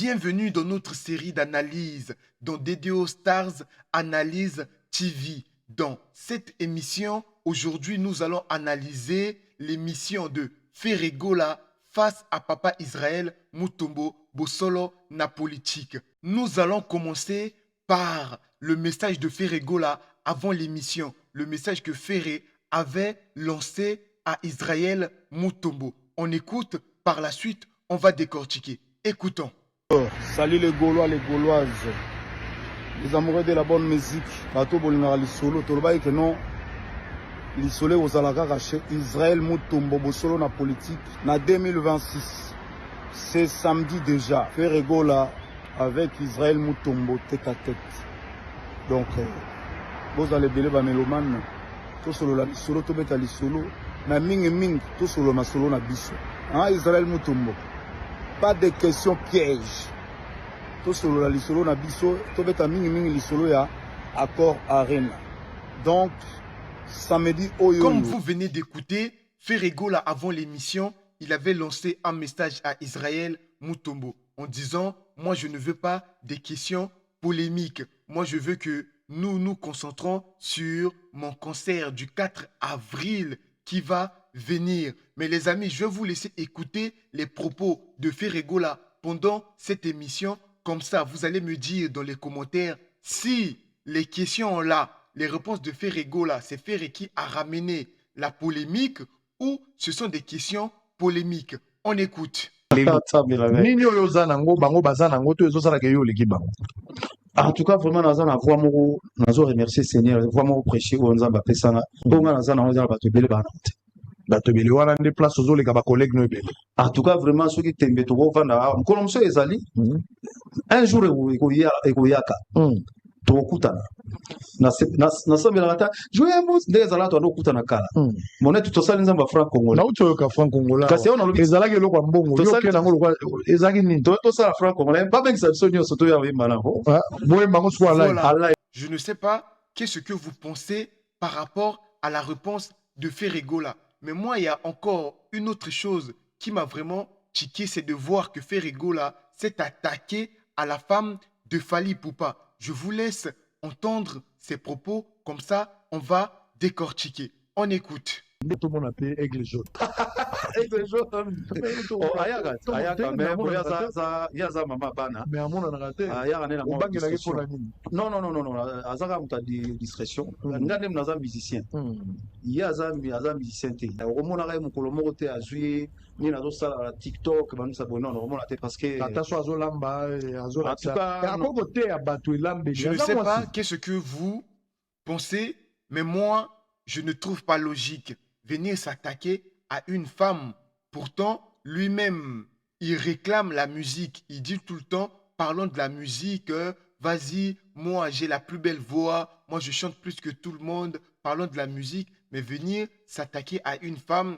Bienvenue dans notre série d'analyse dans DDO Stars Analyse TV. Dans cette émission, aujourd'hui, nous allons analyser l'émission de Ferregola face à Papa Israël Mutombo Bosolo na politique. Nous allons commencer par le message de Ferregola avant l'émission, le message que Ferré avait lancé à Israël Mutombo. On écoute, par la suite, on va décortiquer. Écoutons. Salut les Gaulois, les Gauloises, les amoureux de la bonne musique. Bateau Bolingara Lissolo, Tolbaï que non, Lissolo aux Alaka chez Israël Mutombo Bosolo na politique. Na 2026, c'est samedi déjà. Ferregola avec Israël Mutombo tête à tête. Donc, vous allez belé ba mélomane. Tout solo la Lissolo, tout bête à Lissolo. Na ming, tout solo na solo na biso. Hein, Israël Mutombo. Pas de questions pièges. Tout solo la lisolo na biso, to beta mingi lisolo ya accord arena. Donc samedi oyo. Comme vous venez d'écouter, Ferregola avant l'émission, il avait lancé un message à Israël Mutombo en disant moi je ne veux pas des questions polémiques. Moi je veux que nous nous concentrons sur mon concert du 4 avril qui va venir. Mais les amis, je vais vous laisser écouter les propos de Ferregola pendant cette émission. Comme ça, vous allez me dire dans les commentaires si les questions là, les réponses de Ferregola, c'est Ferré qui a ramené la polémique ou ce sont des questions polémiques. On écoute. En tout cas, vraiment, dans un voix moro, nous remercier Seigneur, voix moro prêcher au Nzamba Pesana. Pour moi, dans un batebele banante. Batebele wana des places aux les collègues no bele. En tout cas, vraiment, ceux qui t'aiment to vanda, comme ça ezali. Un jour ekoyaka. Tokutana. Na sambela kata, jouemos ndezala to ndokutana kala. Mona tutosali Nzamba franc congolais. Na utoyoka franc congolais. Kasi on a ezalaki eloko mbongo. Yo ke nango lokwa ezaki nini? To sala franc congolais. Pas bien que ça sonyo soto ya wemba na ho. Voilà. Je ne sais pas qu'est-ce que vous pensez par rapport à la réponse de Ferregola. Mais moi, il y a encore une autre chose qui m'a vraiment tiqué, c'est de voir que Ferregola s'est attaqué à la femme de Fally Ipupa. Je vous laisse entendre ses propos, comme ça, on va décortiquer. On écoute. Tout le monde appelle aigle jaune. Aigle jaune. Oh, ayaka, mais il y a ça maman bana. Mais à mon anaté. Ayaka na mo bangela ke pour la nini. Non. Azaka muta discrétion. Ngane mnaza musicien. Il y a ça musicien té. Au mona ka mukolo moko té azui ni nazo sala TikTok banu s'abonner on mona té parce que attention azo lamba azo la. À côté à batu lambe. Je ne sais pas qu'est-ce que vous pensez, mais moi je ne trouve pas logique venir s'attaquer à une femme. Pourtant, lui-même, il réclame la musique. Il dit tout le temps, parlons de la musique, vas-y, moi j'ai la plus belle voix, moi je chante plus que tout le monde, parlons de la musique. Mais venir s'attaquer à une femme,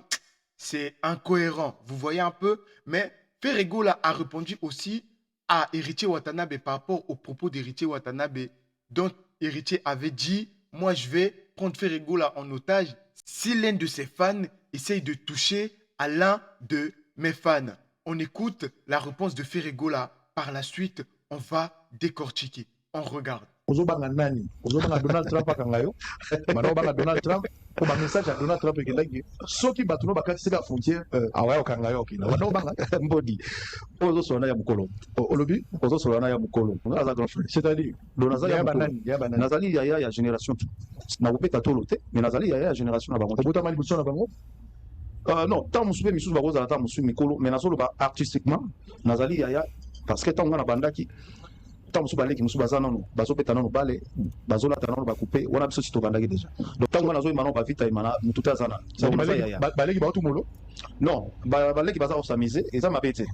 c'est incohérent. Vous voyez un peu? Mais Ferregola a répondu aussi à Héritier Watanabe par rapport aux propos d'Héritier Watanabe, dont Héritier avait dit, moi je vais prendre Ferregola en otage si l'un de ses fans essaye de toucher à l'un de mes fans. On écoute la réponse de Ferregola. Par la suite, on va décortiquer. On regarde. Ozobanga nani? Ozobanga Donald Trump akangayo. Mano banga Donald Trump. Pour ma message à Donald Trump ekendaki. Soki batuno bakati la frontière. Awa okangayo okina. Mano banga mbodi. Ozo sona ya mukolo. Olobi? Ozo sona ya mukolo. Naza grand frère. C'est-à-dire Donazali ya banani. Nazali ya génération. Na kopeta tolo te. Mais nazali ya génération na bango. Obota mali buso na bango. Non, tant musube misusu bakoza tant musu mikolo. Mais nazolo ba artistiquement. Nazali ya parce que tant ngana bandaki. Tant musu baleki musu bazana no. Bazo peta no bale. Bazola tanano ba couper. Wana biso sito bandaki déjà. Donc tant ngana zo imana ba vita imana mututa azana. Baleki ba otumolo. Non, baleki baza osamiser et ça m'a pété.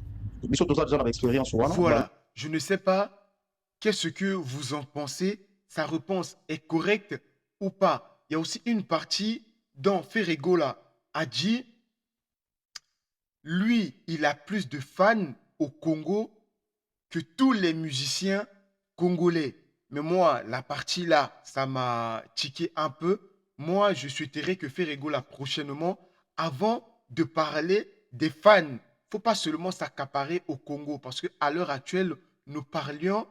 Biso toza déjà l'expérience wana. Voilà. Je ne sais pas qu'est-ce que vous en pensez. Sa réponse est correcte ou pas. Il y a aussi une partie dont Ferregola a dit lui, il a plus de fans au Congo que tous les musiciens congolais. Mais moi, la partie là, ça m'a tiqué un peu. Moi, je souhaiterais que Ferregola prochainement, avant de parler des fans faut pas seulement s'accaparer au Congo parce qu'à l'heure actuelle, nous parlions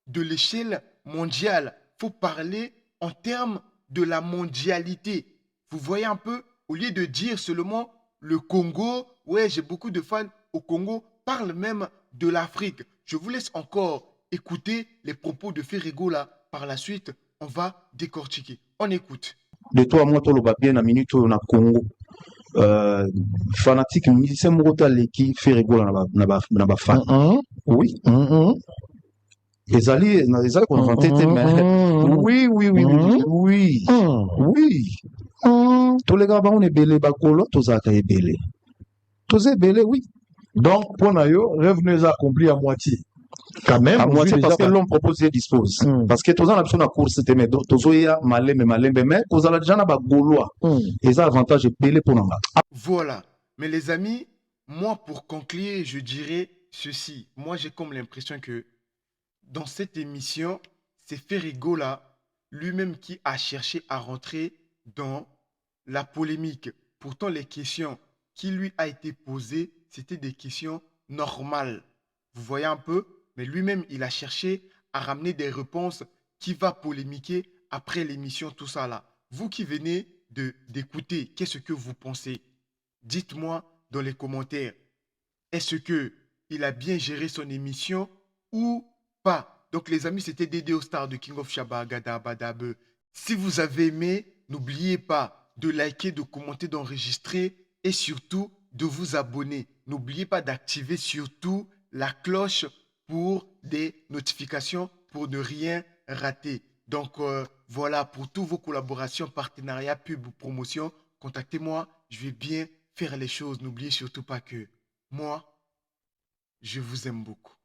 de l'échelle mondiale. Il faut parler en termes de la mondialité. Vous voyez un peu, au lieu de dire seulement le Congo, ouais, j'ai beaucoup de fans au Congo, parle même de l'Afrique. Je vous laisse encore écouter les propos de Ferrigo là. Par la suite, on va décortiquer. On écoute. De toi à moi, toloba bien na minute oyo na Congo. Fanatique musicien moko te aleki Ferrigo na bafan. Oui. Ezali konvente te mais oui. Toleka bango ebele bakolo tozalaka ebele. Toza ebele, oui. Donc, pour Nayo, rêve nous a accompli à moitié. Quand même, À moitié parce que déjà l'homme propose et dispose. Parce que tous en option à course c'était mais tozoya malembe mais kozala déjà na ba gaulois. Et ça avantage ebele pour nanga. Voilà. Mais les amis, moi pour conclure, je dirais ceci. Moi j'ai comme l'impression que dans cette émission, c'est Ferrigo là, lui-même qui a cherché à rentrer dans la polémique. Pourtant, les questions qui lui a été posées, c'était des questions normales. Vous voyez un peu? Mais lui-même, il a cherché à ramener des réponses qui va polémiquer après l'émission, tout ça là. Vous qui venez d'écouter, qu'est-ce que vous pensez? Dites-moi dans les commentaires. Est-ce que il a bien géré son émission ou pas? Donc les amis, c'était Dédé Star de King of Shabba Gada Badabe. Si vous avez aimé, n'oubliez pas de liker, de commenter, d'enregistrer et surtout de vous abonner. N'oubliez pas d'activer surtout la cloche pour des notifications pour ne rien rater. Donc voilà, pour toutes vos collaborations, partenariats, pub ou promotions, contactez-moi. Je vais bien faire les choses. N'oubliez surtout pas que moi, je vous aime beaucoup.